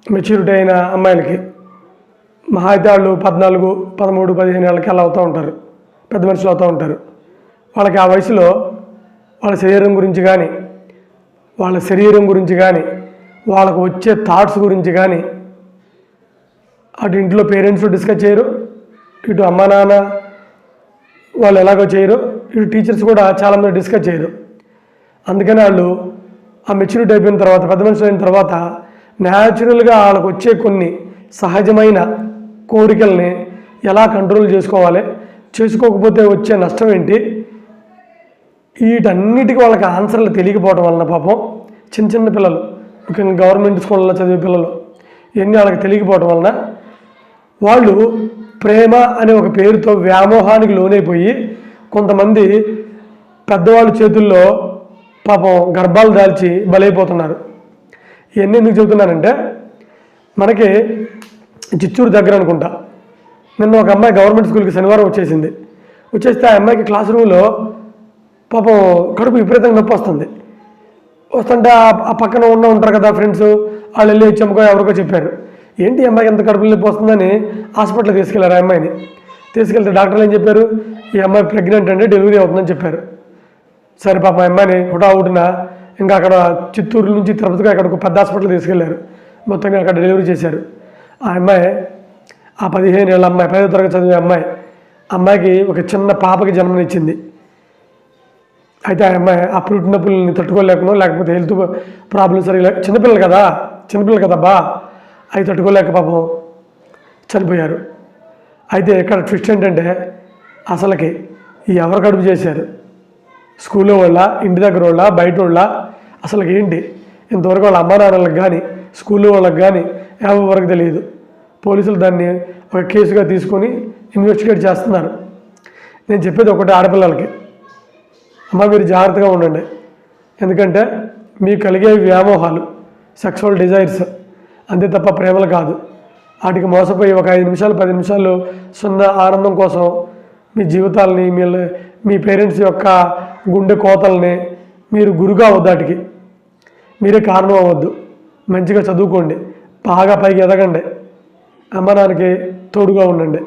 Maturity అయిన అమ్మాయిలకి మహా అయితే వాళ్ళు 14, 13, 15 ఏళ్ళకి అలా అవుతూ ఉంటారు, పెద్ద మనుషులు అవుతూ ఉంటారు. వాళ్ళకి ఆ వయసులో వాళ్ళ శరీరం గురించి కానీ వాళ్ళకు వచ్చే థాట్స్ గురించి కానీ అటు ఇంట్లో పేరెంట్స్ డిస్కస్ చేయరు, ఇటు అమ్మా నాన్న వాళ్ళు ఎలాగో చేయరు, ఇటు టీచర్స్ కూడా చాలామంది డిస్కస్ చేయరు. అందుకని వాళ్ళు ఆ మెచ్యూరిటీ అయిపోయిన తర్వాత, పెద్ద మనుషులు అయిన తర్వాత న్యాచురల్గా వాళ్ళకు వచ్చే కొన్ని సహజమైన కోరికల్ని ఎలా కంట్రోల్ చేసుకోవాలి, చేసుకోకపోతే వచ్చే నష్టం ఏంటి, వీటన్నిటికీ వాళ్ళకి ఆన్సర్లు తెలియకపోవడం వలన పాపం చిన్న పిల్లలు, ముఖ్యంగా గవర్నమెంట్ స్కూళ్ళలో చదివే పిల్లలు, ఇవన్నీ వాళ్ళకి తెలియకపోవడం వలన వాళ్ళు ప్రేమ అనే ఒక పేరుతో వ్యామోహానికి లోనైపోయి కొంతమంది పెద్దవాళ్ళ చేతుల్లో పాపం గర్భాలు దాల్చి బలైపోతున్నారు. ఇవన్నీ ఎందుకు చెబుతున్నానంటే, మనకి చిత్తూరు దగ్గర అనుకుంటా, నిన్న ఒక అమ్మాయి గవర్నమెంట్ స్కూల్కి శనివారం వచ్చేస్తే ఆ అమ్మాయికి క్లాస్ రూమ్లో పాపం కడుపు విపరీతంగా నొప్పి వస్తుంటే ఆ పక్కన ఉంటారు కదా ఫ్రెండ్స్, వాళ్ళు వెళ్ళి చెమ్మకో ఎవరికో చెప్పారు, ఏంటి అమ్మాయికి ఎంత కడుపు నొప్పి వస్తుందని హాస్పిటల్కి తీసుకెళ్లారు. ఆ అమ్మాయిని తీసుకెళ్తే డాక్టర్లు ఏం చెప్పారు, ఈ అమ్మాయి ప్రెగ్నెంట్ అండి, డెలివరీ అవుతుందని చెప్పారు. సరే పాప ఆ అమ్మాయిని హుటాహుటిన ఇంకా అక్కడ చిత్తూరు నుంచి తిరుపతికి అక్కడికి పెద్ద హాస్పిటల్ తీసుకెళ్లారు. మొత్తంగా అక్కడ డెలివరీ చేశారు. ఆ అమ్మాయి, ఆ 15 ఏళ్ళ అమ్మాయి, 10వ తరగతి చదివే అమ్మాయికి ఒక చిన్న పాపకి జన్మనిచ్చింది. అయితే ఆ అమ్మాయి ఆ పురిటి నొప్పుల్ని తట్టుకోలేకనో లేకపోతే హెల్త్ ప్రాబ్లమ్స్ సరిగా చిన్నపిల్లలు కదా బా, అవి తట్టుకోలేక పాపం చనిపోయారు. అయితే ఇక్కడ ట్విస్ట్ ఏంటంటే, అసలుకి ఎవరు కడుపు చేశారు, స్కూల్లో వాళ్ళ, ఇంటి దగ్గర వాళ్ళ, బయట వాళ్ళ, అసలుకి ఏంటి ఇంతవరకు వాళ్ళ అమ్మా నాన్నలకు కానీ స్కూల్లో వాళ్ళకి కానీ ఎవరికి తెలియదు. పోలీసులు దాన్ని ఒక కేసుగా తీసుకొని ఇన్వెస్టిగేట్ చేస్తున్నారు. నేను చెప్పేది ఒకటి, ఆడపిల్లలకి, అమ్మ మీరు జాగ్రత్తగా ఉండండి. ఎందుకంటే మీకు కలిగే వ్యామోహాలు సెక్సువల్ డిజైర్స్ అంతే తప్ప ప్రేమలు కాదు. వాటికి మోసపోయి ఒక 5 నిమిషాలు 10 నిమిషాలు సున్నా ఆనందం కోసం మీ జీవితాలని, మీ పేరెంట్స్ యొక్క గుండె కోతల్ని మీరు గురుగా అవ్వద్దాటికి, మీరే కారణం అవ్వద్దు. మంచిగా చదువుకోండి, బాగా పైకి ఎదగండి, అమ్మ నాన్నకి తోడుగా ఉండండి.